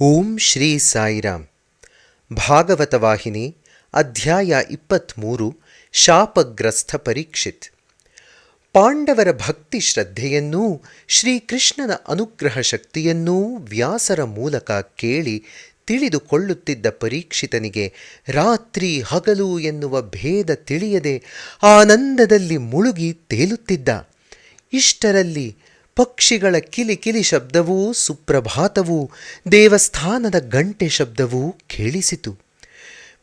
ಓಂ ಶ್ರೀ ಸಾಯಿರಾಮ್. ಭಾಗವತ ವಾಹಿನಿ ಅಧ್ಯಾಯ 23. ಶಾಪಗ್ರಸ್ತ ಪರೀಕ್ಷಿತ್. ಪಾಂಡವರ ಭಕ್ತಿ ಶ್ರದ್ಧೆಯನ್ನೂ ಶ್ರೀಕೃಷ್ಣನ ಅನುಗ್ರಹ ಶಕ್ತಿಯನ್ನೂ ವ್ಯಾಸರ ಮೂಲಕ ಕೇಳಿ ತಿಳಿದುಕೊಳ್ಳುತ್ತಿದ್ದ ಪರೀಕ್ಷಿತನಿಗೆ ರಾತ್ರಿ ಹಗಲು ಎನ್ನುವ ಭೇದ ತಿಳಿಯದೆ ಆನಂದದಲ್ಲಿ ಮುಳುಗಿ ತೇಲುತ್ತಿದ್ದ. ಇಷ್ಟರಲ್ಲಿ ಪಕ್ಷಿಗಳ ಕಿಲಿಕಿಲಿ ಶಬ್ದವೂ ಸುಪ್ರಭಾತವೂ ದೇವಸ್ಥಾನದ ಗಂಟೆ ಶಬ್ದವೂ ಕೇಳಿಸಿತು.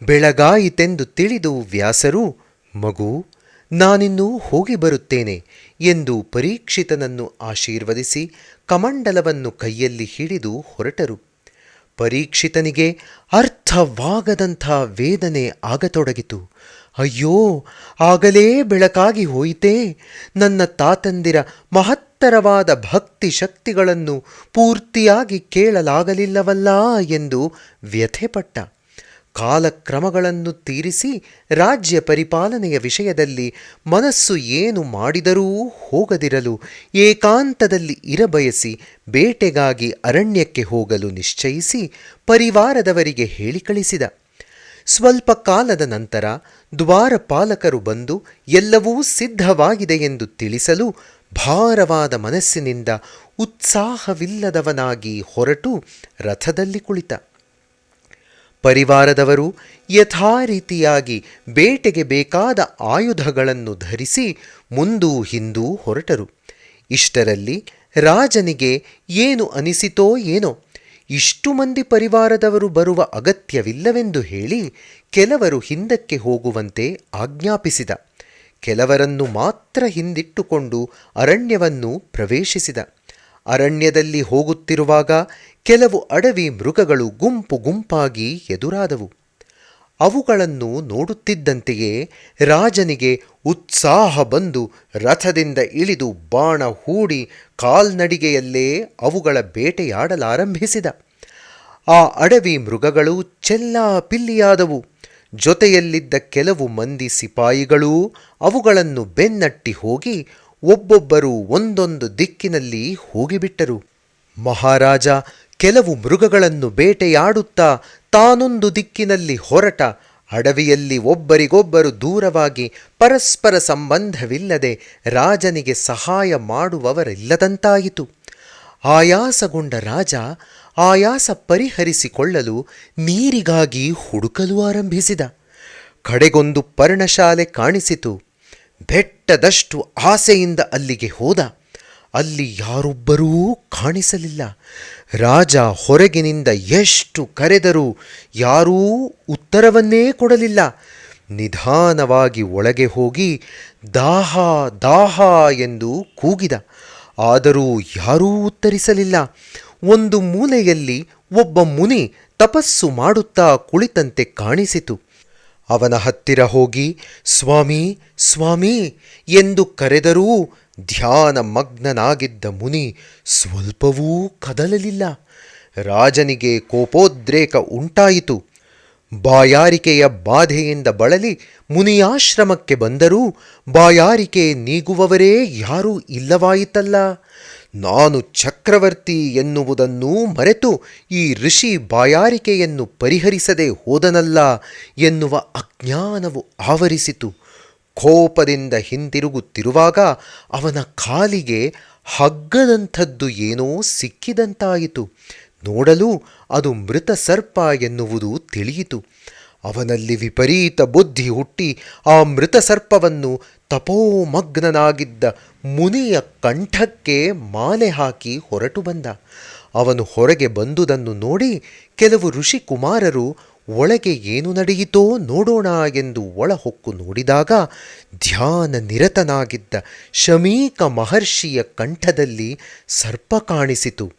ಬೆಳಗಾಯಿತೆಂದು ತಿಳಿದು ವ್ಯಾಸರು, ಮಗು, ನಾನಿನ್ನೂ ಹೋಗಿ ಬರುತ್ತೇನೆ ಎಂದು ಪರೀಕ್ಷಿತನನ್ನು ಆಶೀರ್ವದಿಸಿ ಕಮಂಡಲವನ್ನು ಕೈಯಲ್ಲಿ ಹಿಡಿದು ಹೊರಟರು. ಪರೀಕ್ಷಿತನಿಗೆ ಅರ್ಥವಾಗದಂಥ ವೇದನೆ ಆಗತೊಡಗಿತು. ಅಯ್ಯೋ, ಆಗಲೇ ಬೆಳಕಾಗಿ ಹೋಯಿತೇ, ನನ್ನ ತಾತಂದಿರ ಮಹತ್ತರವಾದ ಭಕ್ತಿ ಶಕ್ತಿಗಳನ್ನು ಪೂರ್ತಿಯಾಗಿ ಕೇಳಲಾಗಲಿಲ್ಲವಲ್ಲ ಎಂದು ವ್ಯಥೆಪಟ್ಟ. ಕಾಲಕ್ರಮಗಳನ್ನು ತೀರಿಸಿ ರಾಜ್ಯ ಪರಿಪಾಲನೆಯ ವಿಷಯದಲ್ಲಿ ಮನಸ್ಸು ಏನು ಮಾಡಿದರೂ ಹೋಗದಿರಲು ಏಕಾಂತದಲ್ಲಿ ಇರಬಯಸಿ ಬೇಟೆಗಾಗಿ ಅರಣ್ಯಕ್ಕೆ ಹೋಗಲು ನಿಶ್ಚಯಿಸಿ ಪರಿವಾರದವರಿಗೆ ಹೇಳಿ ಕಳಿಸಿದ. ಸ್ವಲ್ಪ ಕಾಲದ ನಂತರ ದ್ವಾರಪಾಲಕರು ಬಂದು ಎಲ್ಲವೂ ಸಿದ್ಧವಾಗಿದೆ ಎಂದು ತಿಳಿಸಲು ಭಾರವಾದ ಮನಸ್ಸಿನಿಂದ ಉತ್ಸಾಹವಿಲ್ಲದವನಾಗಿ ಹೊರಟು ರಥದಲ್ಲಿ ಕುಳಿತ. ಪರಿವಾರದವರು ಯಥಾರೀತಿಯಾಗಿ ಬೇಟೆಗೆ ಬೇಕಾದ ಆಯುಧಗಳನ್ನು ಧರಿಸಿ ಮುಂದೂ ಹಿಂದೂ ಹೊರಟರು. ಇಷ್ಟರಲ್ಲಿ ರಾಜನಿಗೆ ಏನು ಅನಿಸಿತೋ ಏನೋ, ಇಷ್ಟು ಮಂದಿ ಪರಿವಾರದವರು ಬರುವ ಅಗತ್ಯವಿಲ್ಲವೆಂದು ಹೇಳಿ ಕೆಲವರು ಹಿಂದಕ್ಕೆ ಹೋಗುವಂತೆ ಆಜ್ಞಾಪಿಸಿದ. ಕೆಲವರನ್ನು ಮಾತ್ರ ಹಿಂದಿಟ್ಟುಕೊಂಡು ಅರಣ್ಯವನ್ನು ಪ್ರವೇಶಿಸಿದ. ಅರಣ್ಯದಲ್ಲಿ ಹೋಗುತ್ತಿರುವಾಗ ಕೆಲವು ಅಡವಿ ಮೃಗಗಳು ಗುಂಪು ಗುಂಪಾಗಿ ಎದುರಾದವು. ಅವುಗಳನ್ನು ನೋಡುತ್ತಿದ್ದಂತೆಯೇ ರಾಜನಿಗೆ ಉತ್ಸಾಹ ಬಂದು ರಥದಿಂದ ಇಳಿದು ಬಾಣ ಹೂಡಿ ಕಾಲ್ನಡಿಗೆಯಲ್ಲೇ ಅವುಗಳ ಬೇಟೆಯಾಡಲಾರಂಭಿಸಿದ. ಆ ಅಡವಿ ಮೃಗಗಳು ಚೆಲ್ಲಾಪಿಲ್ಲಿಯಾದವು. ಜೊತೆಯಲ್ಲಿದ್ದ ಕೆಲವು ಮಂದಿ ಸಿಪಾಯಿಗಳೂ ಅವುಗಳನ್ನು ಬೆನ್ನಟ್ಟಿ ಹೋಗಿ ಒಬ್ಬೊಬ್ಬರು ಒಂದೊಂದು ದಿಕ್ಕಿನಲ್ಲಿ ಹೋಗಿಬಿಟ್ಟರು. ಮಹಾರಾಜ ಕೆಲವು ಮೃಗಗಳನ್ನು ಬೇಟೆಯಾಡುತ್ತಾ ತಾನೊಂದು ದಿಕ್ಕಿನಲ್ಲಿ ಹೊರಟ. ಅಡವಿಯಲ್ಲಿ ಒಬ್ಬರಿಗೊಬ್ಬರು ದೂರವಾಗಿ ಪರಸ್ಪರ ಸಂಬಂಧವಿಲ್ಲದೆ ರಾಜನಿಗೆ ಸಹಾಯ ಮಾಡುವವರಿಲ್ಲದಂತಾಯಿತು. ಆಯಾಸಗೊಂಡ ರಾಜ ಆಯಾಸ ಪರಿಹರಿಸಿಕೊಳ್ಳಲು ನೀರಿಗಾಗಿ ಹುಡುಕಲು ಆರಂಭಿಸಿದ. ಕಡೆಗೊಂದು ಪರ್ಣಶಾಲೆ ಕಾಣಿಸಿತು. ಬೆಟ್ಟದಷ್ಟು ಆಸೆಯಿಂದ ಅಲ್ಲಿಗೆ ಹೋದ. ಅಲ್ಲಿ ಯಾರೊಬ್ಬರೂ ಕಾಣಿಸಲಿಲ್ಲ. ರಾಜ ಹೊರಗಿನಿಂದ ಎಷ್ಟು ಕರೆದರೂ ಯಾರೂ ಉತ್ತರವನ್ನೇ ಕೊಡಲಿಲ್ಲ. ನಿಧಾನವಾಗಿ ಒಳಗೆ ಹೋಗಿ ದಾಹ ದಾಹ ಎಂದು ಕೂಗಿದ. ಆದರೂ ಯಾರೂ ಉತ್ತರಿಸಲಿಲ್ಲ. ಒಂದು ಮೂಲೆಯಲ್ಲಿ ಒಬ್ಬ ಮುನಿ ತಪಸ್ಸು ಮಾಡುತ್ತಾ ಕುಳಿತಂತೆ ಕಾಣಿಸಿತು. ಅವನ ಹತ್ತಿರ ಹೋಗಿ ಸ್ವಾಮಿ ಸ್ವಾಮಿ ಎಂದು ಕರೆದರೂ ಧ್ಯಾನ ಮಗ್ನನಾಗಿದ್ದ ಮುನಿ ಸ್ವಲ್ಪವೂ ಕದಲಲಿಲ್ಲ. ರಾಜನಿಗೆ ಕೋಪೋದ್ರೇಕ ಉಂಟಾಯಿತು. ಬಾಯಾರಿಕೆಯ ಬಾಧೆಯಿಂದ ಬಳಲಿ ಮುನಿಯಾಶ್ರಮಕ್ಕೆ ಬಂದರೂ ಬಾಯಾರಿಕೆ ನೀಗುವವರೇ ಯಾರೂ ಇಲ್ಲವಾಯಿತಲ್ಲ. ನಾನು ಚಕ್ರವರ್ತಿ ಎನ್ನುವುದನ್ನೂ ಮರೆತು ಈ ಋಷಿ ಬಾಯಾರಿಕೆಯನ್ನು ಪರಿಹರಿಸದೆ ಹೋದನಲ್ಲ ಎನ್ನುವ ಅಜ್ಞಾನವು ಆವರಿಸಿತು. ಕೋಪದಿಂದ ಹಿಂತಿರುಗುತ್ತಿರುವಾಗ ಅವನ ಕಾಲಿಗೆ ಹಗ್ಗದಂಥದ್ದು ಏನೋ ಸಿಕ್ಕಿದಂತಾಯಿತು. ನೋಡಲು ಅದು ಮೃತ ಸರ್ಪ ಎನ್ನುವುದು ತಿಳಿಯಿತು. ಅವನಲ್ಲಿ ವಿಪರೀತ ಬುದ್ಧಿ ಹುಟ್ಟಿ ಆ ಮೃತ ಸರ್ಪವನ್ನು ತಪೋಮಗ್ನನಾಗಿದ್ದ ಮುನಿಯ ಕಂಠಕ್ಕೆ ಮಾಲೆ ಹಾಕಿ ಹೊರಟು ಬಂದ. ಅವನು ಹೊರಗೆ ಬಂದುದನ್ನು ನೋಡಿ ಕೆಲವು ಋಷಿಕುಮಾರರು ಒಳಗೆ ಏನು ನಡೆಯಿತೋ ನೋಡೋಣ ಎಂದು ಒಳಹೊಕ್ಕು ನೋಡಿದಾಗ ಧ್ಯಾನ ನಿರತನಾಗಿದ್ದ ಶಮೀಕ ಮಹರ್ಷಿಯ ಕಂಠದಲ್ಲಿ ಸರ್ಪ ಕಾಣಿಸಿತು.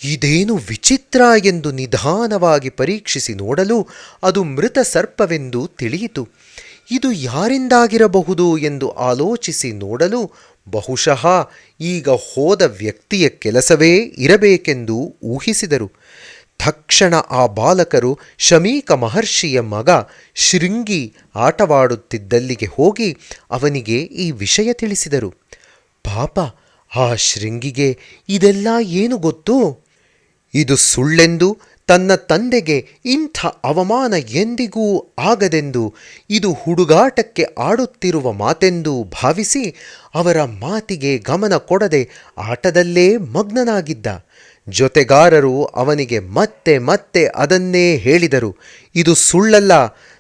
ಇದೇನು ವಿಚಿತ್ರ ಎಂದು ನಿಧಾನವಾಗಿ ಪರೀಕ್ಷಿಸಿ ನೋಡಲು ಅದು ಮೃತ ಸರ್ಪವೆಂದು ತಿಳಿಯಿತು. ಇದು ಯಾರಿಂದಾಗಿರಬಹುದು ಎಂದು ಆಲೋಚಿಸಿ ನೋಡಲು ಬಹುಶಃ ಈಗ ಹೋದ ವ್ಯಕ್ತಿಯ ಕೆಲಸವೇ ಇರಬೇಕೆಂದು ಊಹಿಸಿದರು. ತಕ್ಷಣ ಆ ಬಾಲಕರು ಶಮೀಕ ಮಹರ್ಷಿಯ ಮಗ ಶೃಂಗಿ ಆಟವಾಡುತ್ತಿದ್ದಲ್ಲಿಗೆ ಹೋಗಿ ಅವನಿಗೆ ಈ ವಿಷಯ ತಿಳಿಸಿದರು. ಪಾಪ, ಆ ಶೃಂಗಿಗೆ ಇದೆಲ್ಲ ಏನು ಗೊತ್ತು? ಇದು ಸುಳ್ಳೆಂದು, ತನ್ನ ತಂದೆಗೆ ಇಂಥ ಅವಮಾನ ಎಂದಿಗೂ ಆಗದೆಂದು, ಇದು ಹುಡುಗಾಟಕ್ಕೆ ಆಡುತ್ತಿರುವ ಮಾತೆಂದು ಭಾವಿಸಿ ಅವರ ಮಾತಿಗೆ ಗಮನ ಕೊಡದೆ ಆಟದಲ್ಲೇ ಮಗ್ನನಾಗಿದ್ದ. ಜೊತೆಗಾರರು ಅವನಿಗೆ ಮತ್ತೆ ಮತ್ತೆ ಅದನ್ನೇ ಹೇಳಿದರು. ಇದು ಸುಳ್ಳಲ್ಲ,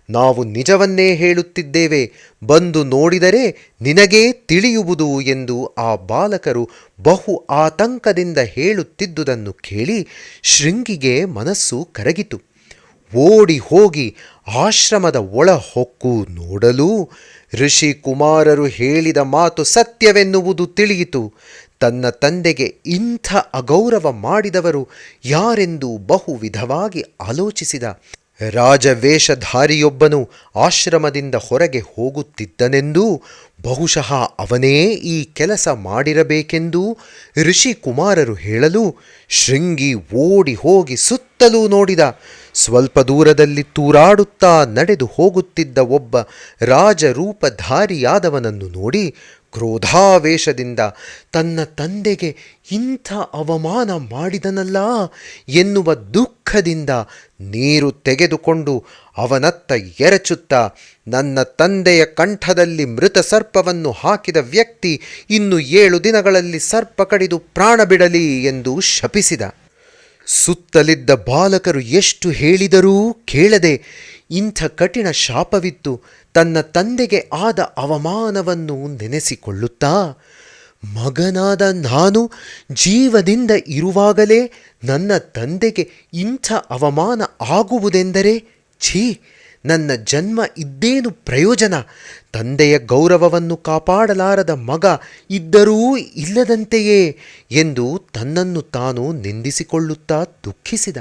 ನಾವು ನಿಜವನ್ನೇ ಹೇಳುತ್ತಿದ್ದೇವೆ, ಬಂದು ನೋಡಿದರೆ ನಿನಗೇ ತಿಳಿಯುವುದು ಎಂದು ಆ ಬಾಲಕರು ಬಹು ಆತಂಕದಿಂದ ಹೇಳುತ್ತಿದ್ದುದನ್ನು ಕೇಳಿ ಶೃಂಗಿಗೆ ಮನಸ್ಸು ಕರಗಿತು. ಓಡಿ ಹೋಗಿ ಆಶ್ರಮದ ಒಳ ಹೊಕ್ಕು ನೋಡಲು ಋಷಿ ಕುಮಾರರು ಹೇಳಿದ ಮಾತು ಸತ್ಯವೆನ್ನುವುದು ತಿಳಿಯಿತು. ತನ್ನ ತಂದೆಗೆ ಇಂಥ ಅಗೌರವ ಮಾಡಿದವರು ಯಾರೆಂದು ಬಹು ವಿಧವಾಗಿ ಆಲೋಚಿಸಿದ. ರಾಜವೇಷಧಾರಿಯೊಬ್ಬನು ಆಶ್ರಮದಿಂದ ಹೊರಗೆ ಹೋಗುತ್ತಿದ್ದನೆಂದೂ, ಬಹುಶಃ ಅವನೇ ಈ ಕೆಲಸ ಮಾಡಿರಬೇಕೆಂದೂ ಋಷಿ ಕುಮಾರರು ಹೇಳಲು ಶೃಂಗಿ ಓಡಿ ಹೋಗಿ ಸುತ್ತಲೂ ನೋಡಿದ. ಸ್ವಲ್ಪ ದೂರದಲ್ಲಿ ತೂರಾಡುತ್ತಾ ನಡೆದು ಹೋಗುತ್ತಿದ್ದ ಒಬ್ಬ ರಾಜರೂಪಧಾರಿಯಾದವನನ್ನು ನೋಡಿ ಕ್ರೋಧಾವೇಶದಿಂದ ತನ್ನ ತಂದೆಗೆ ಇಂಥ ಅವಮಾನ ಮಾಡಿದನಲ್ಲ ಎನ್ನುವ ದುಃಖದಿಂದ ನೀರು ತೆಗೆದುಕೊಂಡು ಅವನತ್ತ ಎರಚುತ್ತಾ, ನನ್ನ ತಂದೆಯ ಕಂಠದಲ್ಲಿ ಮೃತ ಸರ್ಪವನ್ನು ಹಾಕಿದ ವ್ಯಕ್ತಿ ಇನ್ನು 7 ದಿನಗಳಲ್ಲಿ ಸರ್ಪ ಕಡಿದು ಪ್ರಾಣ ಬಿಡಲಿ ಎಂದು ಶಪಿಸಿದ. ಸುತ್ತಲಿದ್ದ ಬಾಲಕರು ಎಷ್ಟು ಹೇಳಿದರೂ ಕೇಳದೆ ಇಂಥ ಕಠಿಣ ಶಾಪವಿತ್ತು. ತನ್ನ ತಂದೆಗೆ ಆದ ಅವಮಾನವನ್ನು ನೆನೆಸಿಕೊಳ್ಳುತ್ತಾ, ಮಗನಾದ ನಾನು ಜೀವದಿಂದ ಇರುವಾಗಲೇ ನನ್ನ ತಂದೆಗೆ ಇಂಥ ಅವಮಾನ ಆಗುವುದೆಂದರೆ ಛೀ, ನನ್ನ ಜನ್ಮ ಇದ್ದೇನು ಪ್ರಯೋಜನ? ತಂದೆಯ ಗೌರವವನ್ನು ಕಾಪಾಡಲಾರದ ಮಗ ಇದ್ದರೂ ಇಲ್ಲದಂತೆಯೇ ಎಂದು ತನ್ನನ್ನು ತಾನು ನಿಂದಿಸಿಕೊಳ್ಳುತ್ತಾ ದುಃಖಿಸಿದ.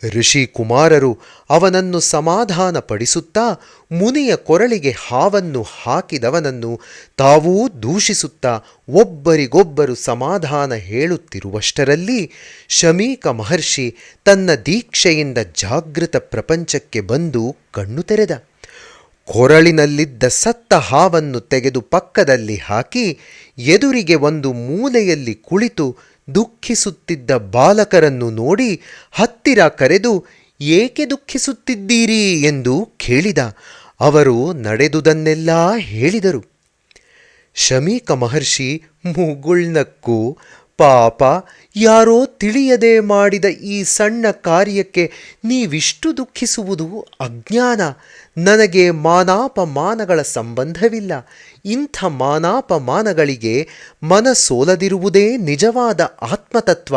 ಋಷಿ ಕುಮಾರರು ಅವನನ್ನು ಸಮಾಧಾನಪಡಿಸುತ್ತಾ ಮುನಿಯ ಕೊರಳಿಗೆ ಹಾವನ್ನು ಹಾಕಿದವನನ್ನು ತಾವೂ ದೂಷಿಸುತ್ತಾ ಒಬ್ಬರಿಗೊಬ್ಬರು ಸಮಾಧಾನ ಹೇಳುತ್ತಿರುವಷ್ಟರಲ್ಲಿ ಶಮೀಕ ಮಹರ್ಷಿ ತನ್ನ ದೀಕ್ಷೆಯಿಂದ ಜಾಗೃತ ಪ್ರಪಂಚಕ್ಕೆ ಬಂದು ಕಣ್ಣು ತೆರೆದ. ಕೊರಳಿನಲ್ಲಿದ್ದ ಸತ್ತ ಹಾವನ್ನು ತೆಗೆದು ಪಕ್ಕದಲ್ಲಿ ಹಾಕಿ ಎದುರಿಗೆ ಒಂದು ಮೂಲೆಯಲ್ಲಿ ಕುಳಿತು ದುಃಖಿಸುತ್ತಿದ್ದ ಬಾಲಕರನ್ನು ನೋಡಿ ಹತ್ತಿರ ಕರೆದು, ಏಕೆ ದುಃಖಿಸುತ್ತಿದ್ದೀರಿ ಎಂದು ಕೇಳಿದ. ಅವರು ನಡೆದುದನ್ನೆಲ್ಲ ಹೇಳಿದರು. ಶಮೀಕ ಮಹರ್ಷಿ ಮುಗುಳ್ನಕ್ಕು, ಪಾಪ, ಯಾರೋ ತಿಳಿಯದೆ ಮಾಡಿದ ಈ ಸಣ್ಣ ಕಾರ್ಯಕ್ಕೆ ನೀವಿಷ್ಟು ದುಃಖಿಸುವುದು ಅಜ್ಞಾನ. ನನಗೆ ಮಾನಾಪಮಾನಗಳ ಸಂಬಂಧವಿಲ್ಲ. ಇಂಥ ಮಾನಾಪಮಾನಗಳಿಗೆ ಮನಸೋಲದಿರುವುದೇ ನಿಜವಾದ ಆತ್ಮತತ್ವ.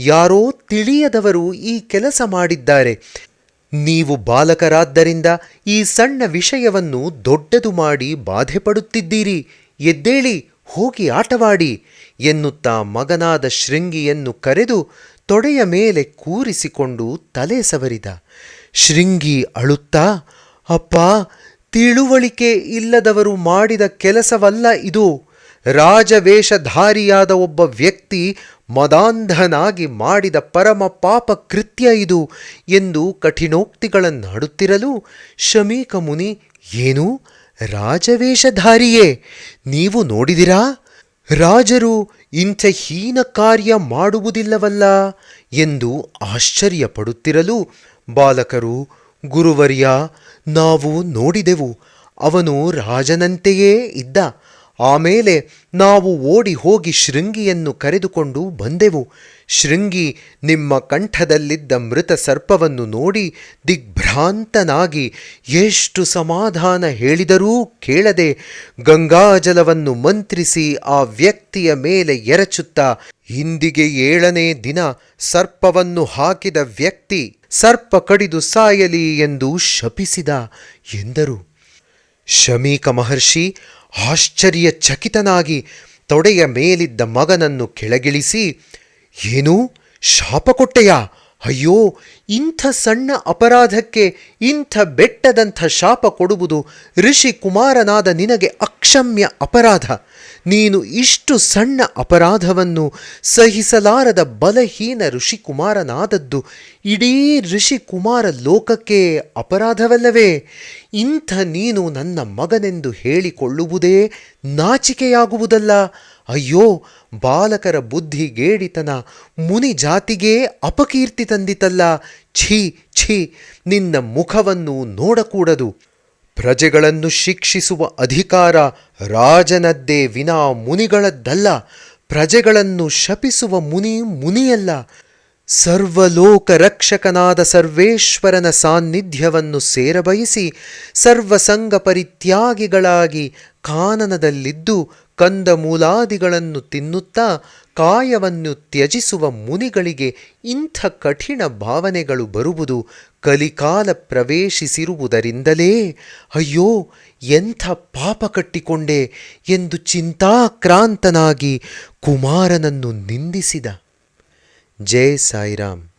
ಯಾರೋ ತಿಳಿಯದವರು ಈ ಕೆಲಸ ಮಾಡಿದ್ದಾರೆ. ನೀವು ಬಾಲಕರಾದ್ದರಿಂದ ಈ ಸಣ್ಣ ವಿಷಯವನ್ನು ದೊಡ್ಡದು ಮಾಡಿ ಬಾಧೆ ಪಡುತ್ತಿದ್ದೀರಿ. ಎದ್ದೇಳಿ, ಹೋಗಿ ಆಟವಾಡಿ ಎನ್ನುತ್ತಾ ಮಗನಾದ ಶೃಂಗಿಯನ್ನು ಕರೆದು ತೊಡೆಯ ಮೇಲೆ ಕೂರಿಸಿಕೊಂಡು ತಲೆ ಸವರಿದ. ಶೃಂಗಿ ಅಳುತ್ತಾ, ಅಪ್ಪ, ತಿಳುವಳಿಕೆ ಇಲ್ಲದವರು ಮಾಡಿದ ಕೆಲಸವಲ್ಲ ಇದು. ರಾಜವೇಷಧಾರಿಯಾದ ಒಬ್ಬ ವ್ಯಕ್ತಿ ಮದಾಂಧನಾಗಿ ಮಾಡಿದ ಪರಮ ಪಾಪ ಕೃತ್ಯ ಇದು ಎಂದು ಕಠಿಣೋಕ್ತಿಗಳನ್ನಾಡುತ್ತಿರಲು ಶಮೀಕ ಮುನಿ, ಏನು, ರಾಜವೇಷಧಾರಿಯೇ? ನೀವು ನೋಡಿದಿರಾ? ರಾಜರು ಇಂಥ ಹೀನ ಕಾರ್ಯ ಮಾಡುವುದಿಲ್ಲವಲ್ಲ ಎಂದು ಆಶ್ಚರ್ಯಪಡುತ್ತಿರಲು ಬಾಲಕರು, ಗುರುವರ್ಯ, ನಾವು ನೋಡಿದೆವು. ಅವನು ರಾಜನಂತೆಯೇ ಇದ್ದ. ಆಮೇಲೆ ನಾವು ಓಡಿ ಹೋಗಿ ಶೃಂಗಿಯನ್ನು ಕರೆದುಕೊಂಡು ಬಂದೆವು. ಶೃಂಗಿ ನಿಮ್ಮ ಕಂಠದಲ್ಲಿದ್ದ ಮೃತ ಸರ್ಪವನ್ನು ನೋಡಿ ದಿಗ್ಭ್ರಾಂತನಾಗಿ ಎಷ್ಟು ಸಮಾಧಾನ ಹೇಳಿದರೂ ಕೇಳದೆ ಗಂಗಾಜಲವನ್ನು ಮಂತ್ರಿಸಿ ಆ ವ್ಯಕ್ತಿಯ ಮೇಲೆ ಎರಚುತ್ತಾ, ಇಂದಿಗೆ 7ನೇ ದಿನ ಸರ್ಪವನ್ನು ಹಾಕಿದ ವ್ಯಕ್ತಿ ಸರ್ಪ ಕಡಿದು ಸಾಯಲಿ ಎಂದು ಶಪಿಸಿದ ಎಂದರು. ಶಮೀಕ ಮಹರ್ಷಿ ಆಶ್ಚರ್ಯಚಕಿತನಾಗಿ ತೊಡೆಯ ಮೇಲಿದ್ದ ಮಗನನ್ನು ಕೆಳಗಿಳಿಸಿ, ಏನು, ಶಾಪ ಕೊಟ್ಟೆಯಾ? ಅಯ್ಯೋ, ಇಂಥ ಸಣ್ಣ ಅಪರಾಧಕ್ಕೆ ಇಂಥ ಬೆಟ್ಟದಂಥ ಶಾಪ ಕೊಡುವುದು ಋಷಿ ಕುಮಾರನಾದ ನಿನಗೆ ಅಕ್ಷಮ್ಯ ಅಪರಾಧ. ನೀನು ಇಷ್ಟು ಸಣ್ಣ ಅಪರಾಧವನ್ನು ಸಹಿಸಲಾರದ ಬಲಹೀನ ಋಷಿಕುಮಾರನಾದದ್ದು ಇಡೀ ಋಷಿಕುಮಾರ ಲೋಕಕ್ಕೆ ಅಪರಾಧವಲ್ಲವೇ? ಇಂಥ ನೀನು ನನ್ನ ಮಗನೆಂದು ಹೇಳಿಕೊಳ್ಳುವುದೇ ನಾಚಿಕೆಯಾಗುವುದಲ್ಲ. ಅಯ್ಯೋ, ಬಾಲಕರ ಬುದ್ಧಿಗೇಡಿತನ ಮುನಿ ಜಾತಿಗೇ ಅಪಕೀರ್ತಿ ತಂದಿತಲ್ಲ. ಛೀ ಛೀ, ನಿನ್ನ ಮುಖವನ್ನು ನೋಡಕೂಡದು. ಪ್ರಜೆಗಳನ್ನು ಶಿಕ್ಷಿಸುವ ಅಧಿಕಾರ ರಾಜನದ್ದೇ ವಿನಾ ಮುನಿಗಳದ್ದಲ್ಲ. ಪ್ರಜೆಗಳನ್ನು ಶಪಿಸುವ ಮುನಿ ಮುನಿಯಲ್ಲ. ಸರ್ವಲೋಕ ರಕ್ಷಕನಾದ ಸರ್ವೇಶ್ವರನ ಸಾನ್ನಿಧ್ಯವನ್ನು ಸೇರಬಯಸಿ ಸರ್ವಸಂಗ ಪರಿತ್ಯಾಗಿಗಳಾಗಿ ಕಾನನದಲ್ಲಿದ್ದು ಕಂದಮೂಲಾದಿಗಳನ್ನು ತಿನ್ನುತ್ತಾ ಕಾಯವನ್ನು ತ್ಯಜಿಸುವ ಮುನಿಗಳಿಗೆ ಇಂಥ ಕಠಿಣ ಭಾವನೆಗಳು ಬರುವುದು ಕಲಿಕಾಲ ಪ್ರವೇಶಿಸಿರುವುದರಿಂದಲೇ. ಅಯ್ಯೋ, ಎಂಥ ಪಾಪ ಕಟ್ಟಿಕೊಂಡೆ ಎಂದು ಚಿಂತಾಕ್ರಾಂತನಾಗಿ ಕುಮಾರನನ್ನು ನಿಂದಿಸಿದ. ಜೈ ಸಾಯಿರಾಮ್.